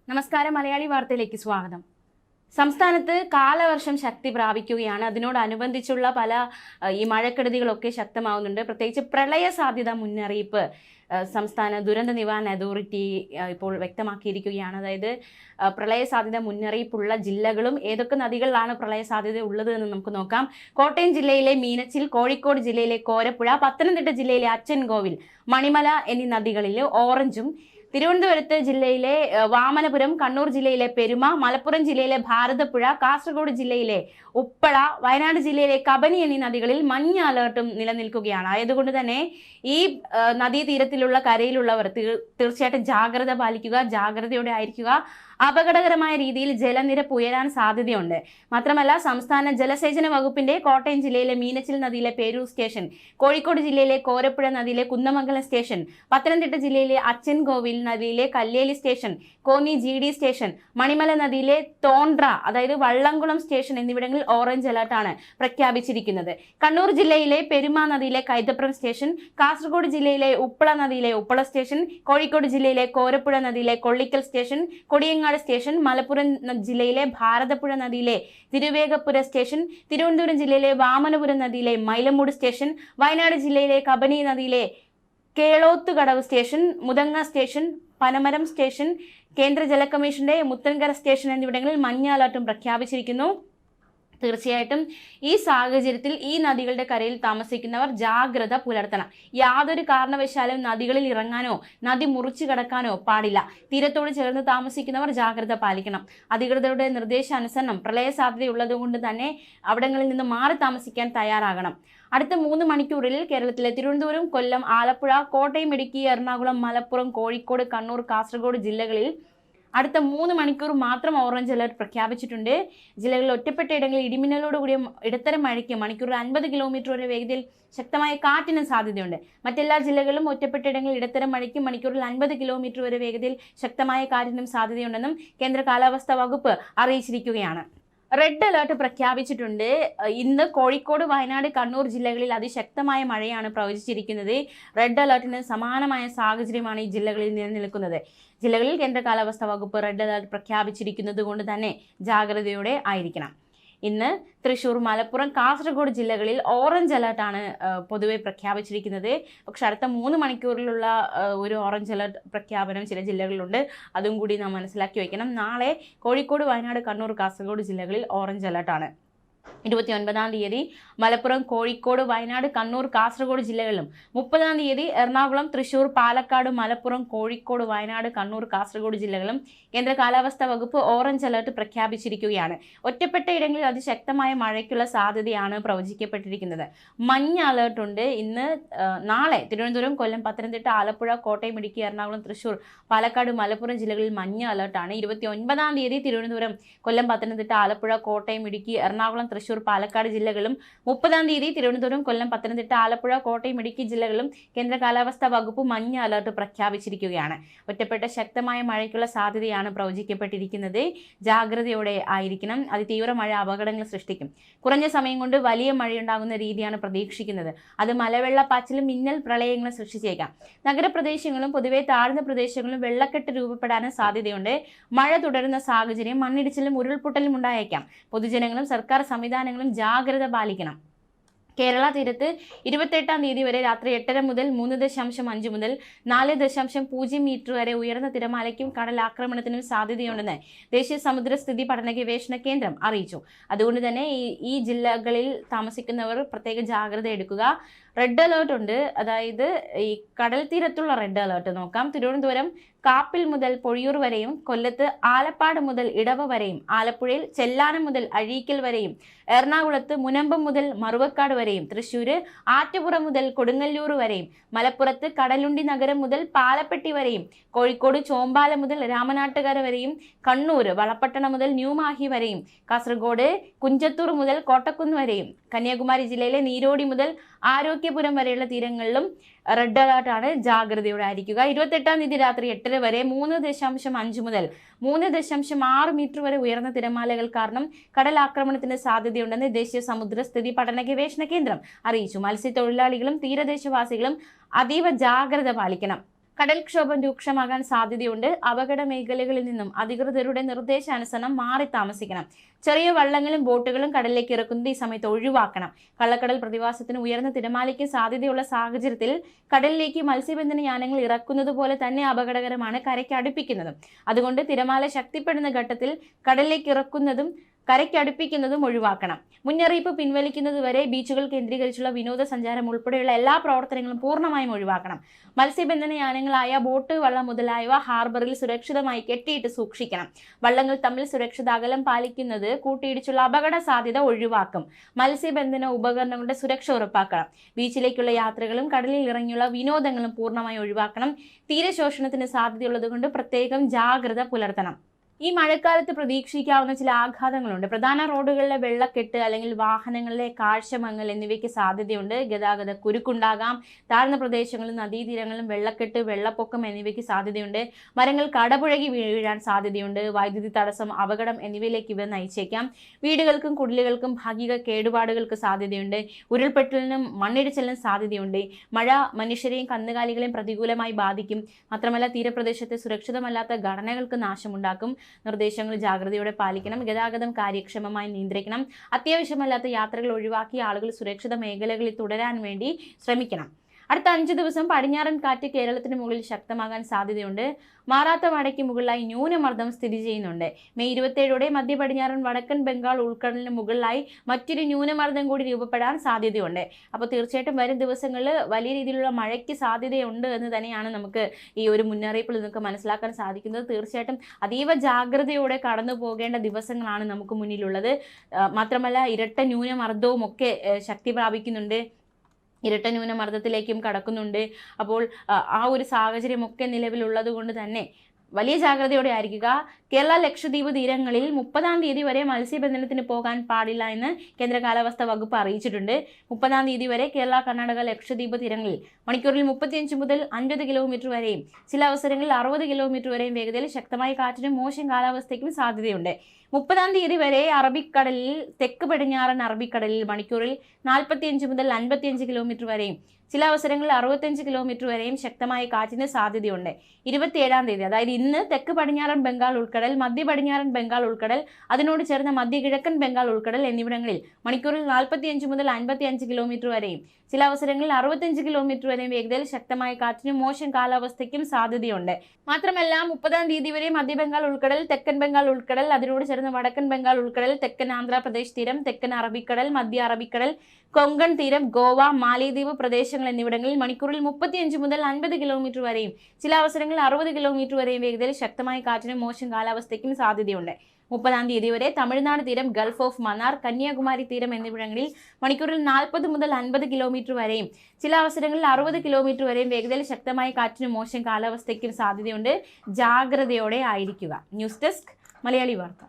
നമസ്കാരം. മലയാളി വാർത്തയിലേക്ക് സ്വാഗതം. സംസ്ഥാനത്ത് കാലവർഷം ശക്തി പ്രാപിക്കുകയാണ്. അതിനോടനുബന്ധിച്ചുള്ള പല ഈ മഴക്കെടുതികളൊക്കെ ശക്തമാവുന്നുണ്ട്. പ്രത്യേകിച്ച് പ്രളയ സാധ്യത മുന്നറിയിപ്പ് സംസ്ഥാന ദുരന്ത നിവാരണ അതോറിറ്റി ഇപ്പോൾ വ്യക്തമാക്കിയിരിക്കുകയാണ്. അതായത് പ്രളയ സാധ്യത മുന്നറിയിപ്പുള്ള ജില്ലകളും ഏതൊക്കെ നദികളിലാണ് പ്രളയ സാധ്യത ഉള്ളത് എന്ന് നമുക്ക് നോക്കാം. കോട്ടയം ജില്ലയിലെ മീനച്ചിൽ, കോഴിക്കോട് ജില്ലയിലെ കോരപ്പുഴ, പത്തനംതിട്ട ജില്ലയിലെ അച്ചൻകോവിൽ, മണിമല എന്നീ നദികളിൽ ഓറഞ്ചും, തിരുവനന്തപുരത്ത് ജില്ലയിലെ വാമനപുരം, കണ്ണൂർ ജില്ലയിലെ പെരുമ, മലപ്പുറം ജില്ലയിലെ ഭാരതപ്പുഴ, കാസർഗോഡ് ജില്ലയിലെ ഉപ്പള, വയനാട് ജില്ലയിലെ കബനി എന്നീ നദികളിൽ മഞ്ഞ അലേർട്ടും നിലനിൽക്കുകയാണ്. ആയതുകൊണ്ട് തന്നെ ഈ നദീതീരത്തിലുള്ള കരയിലുള്ളവർ തീർച്ചയായിട്ടും ജാഗ്രത പാലിക്കുക, ജാഗ്രതയോടെ ആയിരിക്കുക. അപകടകരമായ രീതിയിൽ ജലനിരപ്പ് ഉയരാൻ സാധ്യതയുണ്ട്. മാത്രമല്ല, സംസ്ഥാന ജലസേചന വകുപ്പിന്റെ കോട്ടയം ജില്ലയിലെ മീനച്ചിൽ നദിയിലെ പേരൂർ സ്റ്റേഷൻ, കോഴിക്കോട് ജില്ലയിലെ കോരപ്പുഴ നദിയിലെ കുന്നമംഗലം സ്റ്റേഷൻ, പത്തനംതിട്ട ജില്ലയിലെ അച്ചൻകോവിൽ നദിയിലെ Kalleli station, Konni GD station, Manimala നദിയിലെ തോണ്ട്ര അതായത് വള്ളംകുളം സ്റ്റേഷൻ എന്നിവിടങ്ങളിൽ ഓറഞ്ച് അലർട്ടാണ് പ്രഖ്യാപിച്ചിരിക്കുന്നത്. കണ്ണൂർ ജില്ലയിലെ പെരുമ നദിയിലെ കൈതപ്രം സ്റ്റേഷൻ, കാസർഗോഡ് ജില്ലയിലെ ഉപ്പള നദിയിലെ ഉപ്പള സ്റ്റേഷൻ, കോഴിക്കോട് ജില്ലയിലെ കോരപ്പുഴ നദിയിലെ കൊള്ളിക്കൽ സ്റ്റേഷൻ, കൊടിയങ്ങാട് സ്റ്റേഷൻ, മലപ്പുറം ജില്ലയിലെ ഭാരതപ്പുഴ നദിയിലെ തിരുവേഗപ്പുര സ്റ്റേഷൻ, തിരുവനന്തപുരം ജില്ലയിലെ വാമനപുരം നദിയിലെ മൈലമൂട് സ്റ്റേഷൻ, വയനാട് ജില്ലയിലെ കബനി നദിയിലെ കേളോത്തുകടവ് സ്റ്റേഷൻ, മുതങ്ങ സ്റ്റേഷൻ, പനമരം സ്റ്റേഷൻ, കേന്ദ്ര ജല കമ്മീഷന്റെ മുത്തൻകര സ്റ്റേഷൻ എന്നിവിടങ്ങളിൽ മഞ്ഞ അലർട്ടും പ്രഖ്യാപിച്ചിരിക്കുന്നു. തീർച്ചയായിട്ടും ഈ സാഹചര്യത്തിൽ ഈ നദികളുടെ കരയിൽ താമസിക്കുന്നവർ ജാഗ്രത പുലർത്തണം. യാതൊരു കാരണവശാലും നദികളിൽ ഇറങ്ങാനോ നദി മുറിച്ചു കടക്കാനോ പാടില്ല. തീരത്തോട് ചേർന്ന് താമസിക്കുന്നവർ ജാഗ്രത പാലിക്കണം. അധികൃതരുടെ നിർദ്ദേശാനുസരണം പ്രളയ സാധ്യതയുള്ളതുകൊണ്ട് തന്നെ അവിടങ്ങളിൽ നിന്ന് മാറി താമസിക്കാൻ തയ്യാറാകണം. അടുത്ത 3 മണിക്കൂറിൽ കേരളത്തിലെ തിരുവനന്തപുരം, കൊല്ലം, ആലപ്പുഴ, കോട്ടയം, ഇടുക്കി, എറണാകുളം, മലപ്പുറം, കോഴിക്കോട്, കണ്ണൂർ, കാസർഗോഡ് ജില്ലകളിൽ അടുത്ത 3 മണിക്കൂർ മാത്രം ഓറഞ്ച് അലർട്ട് പ്രഖ്യാപിച്ചിട്ടുണ്ട്. ജില്ലകളിൽ ഒറ്റപ്പെട്ട ഇടങ്ങളിൽ ഇടിമിന്നലോടുകൂടിയ ഇടത്തരം മഴയ്ക്ക് മണിക്കൂറിൽ 50 കിലോമീറ്റർ വരെ വേഗതയിൽ ശക്തമായ കാറ്റിനും സാധ്യതയുണ്ട്. മറ്റെല്ലാ ജില്ലകളിലും ഒറ്റപ്പെട്ട ഇടങ്ങളിൽ ഇടത്തരം മഴയ്ക്ക് മണിക്കൂറിൽ 50 കിലോമീറ്റർ വരെ വേഗതയിൽ ശക്തമായ കാറ്റിനും സാധ്യതയുണ്ടെന്നും കേന്ദ്ര കാലാവസ്ഥാ വകുപ്പ് അറിയിച്ചിരിക്കുകയാണ്. റെഡ് അലേർട്ട് പ്രഖ്യാപിച്ചിട്ടുണ്ട്. ഇന്ന് കോഴിക്കോട്, വയനാട്, കണ്ണൂർ ജില്ലകളിൽ അതിശക്തമായ മഴയാണ് പ്രവചിച്ചിരിക്കുന്നത്. റെഡ് അലേർട്ടിന് സമാനമായ സാഹചര്യമാണ് ഈ ജില്ലകളിൽ നിലനിൽക്കുന്നത്. ജില്ലകളിൽ കേന്ദ്ര കാലാവസ്ഥാ വകുപ്പ് റെഡ് അലേർട്ട് പ്രഖ്യാപിച്ചിരിക്കുന്നത് കൊണ്ട് തന്നെ ജാഗ്രതയോടെ ആയിരിക്കണം. ഇന്ന് തൃശൂർ, മലപ്പുറം, കാസർഗോഡ് ജില്ലകളിൽ ഓറഞ്ച് അലേർട്ടാണ് പൊതുവെ പ്രഖ്യാപിച്ചിരിക്കുന്നത്. പക്ഷെ അടുത്ത 3 മണിക്കൂറിലുള്ള ഒരു ഓറഞ്ച് അലേർട്ട് പ്രഖ്യാപനം ചില ജില്ലകളിലുണ്ട്. അതും കൂടി നാം മനസ്സിലാക്കി വയ്ക്കണം. നാളെ കോഴിക്കോട്, വയനാട്, കണ്ണൂർ, കാസർഗോഡ് ജില്ലകളിൽ ഓറഞ്ച് അലേർട്ടാണ്. 29-ാം തീയതി മലപ്പുറം, കോഴിക്കോട്, വയനാട്, കണ്ണൂർ, കാസർഗോഡ് ജില്ലകളിലും 30-ാം തീയതി എറണാകുളം, തൃശൂർ, പാലക്കാട്, മലപ്പുറം, കോഴിക്കോട്, വയനാട്, കണ്ണൂർ, കാസർഗോഡ് ജില്ലകളും കേന്ദ്ര കാലാവസ്ഥാ വകുപ്പ് ഓറഞ്ച് അലർട്ട് പ്രഖ്യാപിച്ചിരിക്കുകയാണ്. ഒറ്റപ്പെട്ട ഇടങ്ങളിൽ അതിശക്തമായ മഴയ്ക്കുള്ള സാധ്യതയാണ് പ്രവചിക്കപ്പെട്ടിരിക്കുന്നത്. മഞ്ഞ അലർട്ട് ഉണ്ട്. നാളെ തിരുവനന്തപുരം, കൊല്ലം, പത്തനംതിട്ട, ആലപ്പുഴ, കോട്ടയം, ഇടുക്കി, എറണാകുളം, തൃശൂർ, പാലക്കാട്, മലപ്പുറം ജില്ലകളിൽ മഞ്ഞ അലർട്ടാണ്. 29-ാം തീയതി തിരുവനന്തപുരം, കൊല്ലം, പത്തനംതിട്ട, ആലപ്പുഴ, കോട്ടയം, ഇടുക്കി, എറണാകുളം, തൃശൂർ, പാലക്കാട് ജില്ലകളും 30-ാം തീയതി തിരുവനന്തപുരം, കൊല്ലം, പത്തനംതിട്ട, ആലപ്പുഴ, കോട്ടയം, ഇടുക്കി ജില്ലകളും കേന്ദ്ര കാലാവസ്ഥാ വകുപ്പ് മഞ്ഞ അലർട്ട് പ്രഖ്യാപിച്ചിരിക്കുകയാണ്. ഒറ്റപ്പെട്ട ശക്തമായ മഴയ്ക്കുള്ള സാധ്യതയാണ് പ്രവചിക്കപ്പെട്ടിരിക്കുന്നത്. ജാഗ്രതയോടെ ആയിരിക്കണം. അതിതീവ്ര മഴ അപകടങ്ങൾ സൃഷ്ടിക്കും. കുറഞ്ഞ സമയം കൊണ്ട് വലിയ മഴയുണ്ടാകുന്ന രീതിയാണ് പ്രതീക്ഷിക്കുന്നത്. അത് മലവെള്ളപ്പാച്ചിലും മിന്നൽ പ്രളയങ്ങളും സൃഷ്ടിച്ചേക്കാം. നഗരപ്രദേശങ്ങളും പൊതുവെ താഴ്ന്ന പ്രദേശങ്ങളിലും വെള്ളക്കെട്ട് രൂപപ്പെടാനും സാധ്യതയുണ്ട്. മഴ തുടരുന്ന സാഹചര്യം മണ്ണിടിച്ചിലും ഉരുൾപൊട്ടലും ഉണ്ടായേക്കാം. പൊതുജനങ്ങളും സർക്കാർ സംവിധാനങ്ങളും ജാഗ്രത പാലിക്കണം. കേരള തീരത്ത് 28-ാം തീയതി വരെ രാത്രി 8:30 മുതൽ 3.5 മുതൽ 4.0 മീറ്റർ വരെ ഉയർന്ന തിരമാലയ്ക്കും കടലാക്രമണത്തിനും സാധ്യതയുണ്ടെന്ന് ദേശീയ സമുദ്രസ്ഥിതി പഠന ഗവേഷണ കേന്ദ്രം അറിയിച്ചു. അതുകൊണ്ട് തന്നെ ഈ ജില്ലകളിൽ താമസിക്കുന്നവർ പ്രത്യേക ജാഗ്രത എടുക്കുക. റെഡ് അലേർട്ട് ഉണ്ട്. അതായത് ഈ കടൽ തീരത്തുള്ള റെഡ് അലേർട്ട് നോക്കാം. തിരുവനന്തപുരം കാപ്പിൽ മുതൽ പൊഴിയൂർ വരെയും, കൊല്ലത്ത് ആലപ്പാട് മുതൽ ഇടവ വരെയും, ആലപ്പുഴയിൽ ചെല്ലാനം മുതൽ അഴീക്കൽ വരെയും, എറണാകുളത്ത് മുനമ്പം മുതൽ മറുവക്കാട് വരെയും, തൃശ്ശൂര് ആറ്റുപുറം മുതൽ കൊടുങ്ങല്ലൂർ വരെയും, മലപ്പുറത്ത് കടലുണ്ടി നഗരം മുതൽ പാലപ്പെട്ടി വരെയും, കോഴിക്കോട് ചോമ്പാല മുതൽ രാമനാട്ടുകര വരെയും, കണ്ണൂർ വളപട്ടണം മുതൽ ന്യൂമാഹി വരെയും, കാസർഗോഡ് കുഞ്ചത്തൂർ മുതൽ കോട്ടക്കുന്ന് വരെയും, കന്യാകുമാരി ജില്ലയിലെ നീരോടി മുതൽ ആരോഗ്യപുരം വരെയുള്ള തീരങ്ങളിലും റെഡ് അലേർട്ടാണ്. ജാഗ്രതയോടെ ആയിരിക്കുക. 28-ാം തീയതി രാത്രി 8:00 വരെ 3.5 മുതൽ 3.6 മീറ്റർ വരെ ഉയർന്ന തിരമാലകൾ കാരണം കടലാക്രമണത്തിന് സാധ്യതയുണ്ടെന്ന് ദേശീയ സമുദ്രസ്ഥിതി പഠന ഗവേഷണ കേന്ദ്രം അറിയിച്ചു. മത്സ്യത്തൊഴിലാളികളും തീരദേശവാസികളും അതീവ ജാഗ്രത പാലിക്കണം. കടൽക്ഷോഭം രൂക്ഷമാകാൻ സാധ്യതയുണ്ട്. അപകട മേഖലകളിൽ നിന്നും അധികൃതരുടെ നിർദ്ദേശാനുസരണം മാറി താമസിക്കണം. ചെറിയ വള്ളങ്ങളും ബോട്ടുകളും കടലിലേക്ക് ഇറക്കുന്നത് ഈ സമയത്ത് ഒഴിവാക്കണം. കള്ളക്കടൽ പ്രതിഭാസത്തിന് ഉയർന്ന തിരമാലയ്ക്ക് സാധ്യതയുള്ള സാഹചര്യത്തിൽ കടലിലേക്ക് മത്സ്യബന്ധന യാനങ്ങൾ ഇറക്കുന്നത് പോലെ തന്നെ അപകടകരമാണ് കരയ്ക്ക് അടുപ്പിക്കുന്നതും. അതുകൊണ്ട് തിരമാല ശക്തിപ്പെടുന്ന ഘട്ടത്തിൽ കടലിലേക്ക് ഇറക്കുന്നതും കരയ്ക്കടുപ്പിക്കുന്നതും ഒഴിവാക്കണം. മുന്നറിയിപ്പ് പിൻവലിക്കുന്നതുവരെ ബീച്ചുകൾ കേന്ദ്രീകരിച്ചുള്ള വിനോദസഞ്ചാരം ഉൾപ്പെടെയുള്ള എല്ലാ പ്രവർത്തനങ്ങളും പൂർണ്ണമായും ഒഴിവാക്കണം. മത്സ്യബന്ധന യാനങ്ങളായ ബോട്ട്, വള്ളം മുതലായവ ഹാർബറിൽ സുരക്ഷിതമായി കെട്ടിയിട്ട് സൂക്ഷിക്കണം. വള്ളങ്ങൾ തമ്മിൽ സുരക്ഷിത അകലം പാലിക്കുന്നത് കൂട്ടിയിടിച്ചുള്ള അപകട സാധ്യത ഒഴിവാക്കും. മത്സ്യബന്ധന ഉപകരണങ്ങളുടെ സുരക്ഷ ഉറപ്പാക്കണം. ബീച്ചിലേക്കുള്ള യാത്രകളും കടലിൽ ഇറങ്ങിയുള്ള വിനോദങ്ങളും പൂർണ്ണമായി ഒഴിവാക്കണം. തീരശോഷണത്തിന് സാധ്യതയുള്ളതുകൊണ്ട് പ്രത്യേകം ജാഗ്രത പുലർത്തണം. ഈ മഴക്കാലത്ത് പ്രതീക്ഷിക്കാവുന്ന ചില ആഘാതങ്ങളുണ്ട്. പ്രധാന റോഡുകളിലെ വെള്ളക്കെട്ട് അല്ലെങ്കിൽ വാഹനങ്ങളിലെ കാഴ്ചമങ്ങൽ എന്നിവയ്ക്ക് സാധ്യതയുണ്ട്. ഗതാഗത കുരുക്കുണ്ടാകാം. താഴ്ന്ന പ്രദേശങ്ങളും നദീതീരങ്ങളും വെള്ളക്കെട്ട്, വെള്ളപ്പൊക്കം എന്നിവയ്ക്ക് സാധ്യതയുണ്ട്. മരങ്ങൾ കടപുഴകി വീഴാൻ സാധ്യതയുണ്ട്. വൈദ്യുതി തടസ്സം, അപകടം എന്നിവയിലേക്ക് ഇവ നയിച്ചേക്കാം. വീടുകൾക്കും കുടിലുകൾക്കും ഭാഗിക കേടുപാടുകൾക്ക് സാധ്യതയുണ്ട്. ഉരുൾപൊട്ടലിനും മണ്ണിടിച്ചിലിനും സാധ്യതയുണ്ട്. മഴ മനുഷ്യരെയും കന്നുകാലികളെയും പ്രതികൂലമായി ബാധിക്കും. മാത്രമല്ല തീരപ്രദേശത്തെ സുരക്ഷിതമല്ലാത്ത ഘടനകൾക്ക് നാശമുണ്ടാക്കും. നിർദ്ദേശങ്ങൾ ജാഗ്രതയോടെ പാലിക്കണം. ഗതാഗതം കാര്യക്ഷമമായി നിയന്ത്രിക്കണം. അത്യാവശ്യമല്ലാത്ത യാത്രകൾ ഒഴിവാക്കി ആളുകൾ സുരക്ഷിത മേഖലകളിൽ തുടരാൻ വേണ്ടി ശ്രമിക്കണം. അടുത്ത 5 ദിവസം പടിഞ്ഞാറൻ കാറ്റ് കേരളത്തിന് മുകളിൽ ശക്തമാകാൻ സാധ്യതയുണ്ട്. മാറാത്ത മഴയ്ക്ക് മുകളിലായി ന്യൂനമർദ്ദം സ്ഥിതി ചെയ്യുന്നുണ്ട്. മെയ് 27ഓടെ മധ്യ പടിഞ്ഞാറൻ വടക്കൻ ബംഗാൾ ഉൾക്കടലിന് മുകളിലായി മറ്റൊരു ന്യൂനമർദ്ദം കൂടി രൂപപ്പെടാൻ സാധ്യതയുണ്ട്. അപ്പോൾ തീർച്ചയായിട്ടും വരും ദിവസങ്ങളിൽ വലിയ രീതിയിലുള്ള മഴയ്ക്ക് സാധ്യതയുണ്ട് എന്ന് തന്നെയാണ് നമുക്ക് ഈ ഒരു മുന്നറിയിപ്പിൽ നിന്നൊക്കെ മനസ്സിലാക്കാൻ സാധിക്കുന്നത്. തീർച്ചയായിട്ടും അതീവ ജാഗ്രതയോടെ കടന്നു പോകേണ്ട ദിവസങ്ങളാണ് നമുക്ക് മുന്നിലുള്ളത്. മാത്രമല്ല ഇരട്ട ന്യൂനമർദ്ദവും ഒക്കെ ശക്തി പ്രാപിക്കുന്നുണ്ട്. ഇരട്ട ന്യൂനമർദ്ദത്തിലേക്കും കടക്കുന്നുണ്ട്. അപ്പോൾ ആ ഒരു സാഹചര്യമൊക്കെ നിലവിലുള്ളത് കൊണ്ട് തന്നെ വലിയ ജാഗ്രതയോടെ ആയിരിക്കുക. കേരള ലക്ഷദ്വീപ് തീരങ്ങളിൽ 30-ാം തീയതി വരെ മത്സ്യബന്ധനത്തിന് പോകാൻ പാടില്ല എന്ന് കേന്ദ്ര കാലാവസ്ഥാ വകുപ്പ് അറിയിച്ചിട്ടുണ്ട്. 30-ാം തീയതി വരെ കേരള, കർണാടക, ലക്ഷദ്വീപ് തീരങ്ങളിൽ മണിക്കൂറിൽ 35 മുതൽ 50 കിലോമീറ്റർ വരെയും ചില അവസരങ്ങളിൽ 60 കിലോമീറ്റർ വരെയും വേഗതയിൽ ശക്തമായ കാറ്റിനും മോശം കാലാവസ്ഥയ്ക്കും സാധ്യതയുണ്ട്. 30-ാം തീയതി വരെ അറബിക്കടലിൽ, തെക്ക് പടിഞ്ഞാറൻ അറബിക്കടലിൽ മണിക്കൂറിൽ 45 മുതൽ 55 കിലോമീറ്റർ വരെയും ചില അവസരങ്ങളിൽ 65 കിലോമീറ്റർ വരെയും ശക്തമായ കാറ്റിന് സാധ്യതയുണ്ട്. 27-ാം തീയതി അതായത് ഇന്ന് തെക്ക് പടിഞ്ഞാറൻ ബംഗാൾ ഉൾക്കടൽ, മധ്യ പടിഞ്ഞാറൻ ബംഗാൾ ഉൾക്കടൽ, അതിനോട് ചേർന്ന മധ്യ കിഴക്കൻ ബംഗാൾ ഉൾക്കടൽ എന്നിവിടങ്ങളിൽ മണിക്കൂറിൽ 45 മുതൽ 55 കിലോമീറ്റർ വരെയും ചില അവസരങ്ങളിൽ 65 കിലോമീറ്റർ വരെയും വേഗതയിൽ ശക്തമായ കാറ്റിനും മോശം കാലാവസ്ഥയ്ക്കും സാധ്യതയുണ്ട്. മാത്രമല്ല 30-ാം തീയതി വരെ മധ്യ ബംഗാൾ ഉൾക്കടൽ, തെക്കൻ ബംഗാൾ ഉൾക്കടൽ, അതിനോട് ചേർന്ന് വടക്കൻ ബംഗാൾ ഉൾക്കടൽ, തെക്കൻ ആന്ധ്രാപ്രദേശ് തീരം, തെക്കൻ അറബിക്കടൽ, മധ്യ അറബിക്കടൽ, കൊങ്കൺ തീരം, ഗോവ, മാലിദ്വീപ് പ്രദേശങ്ങൾ എന്നിവിടങ്ങളിൽ മണിക്കൂറിൽ 35 മുതൽ 50 കിലോമീറ്റർ വരെയും ചില അവസരങ്ങളിൽ 60 കിലോമീറ്റർ വരെയും വേഗതയിൽ ശക്തമായ കാറ്റിനും മോശം കാലാവസ്ഥയ്ക്കും സാധ്യതയുണ്ട്. 30-ാം തീയതി വരെ തമിഴ്നാട് തീരം, ഗൾഫ് ഓഫ് മന്നാർ, കന്യാകുമാരി തീരം എന്നിവിടങ്ങളിൽ മണിക്കൂറിൽ 40 മുതൽ 50 കിലോമീറ്റർ വരെയും ചില അവസരങ്ങളിൽ 60 കിലോമീറ്റർ വരെയും വേഗതയിൽ ശക്തമായ കാറ്റിനും മോശം കാലാവസ്ഥയ്ക്കും സാധ്യതയുണ്ട്. ജാഗ്രതയോടെ ആയിരിക്കുക. ന്യൂസ് ഡെസ്ക് മലയാളി വാർത്ത.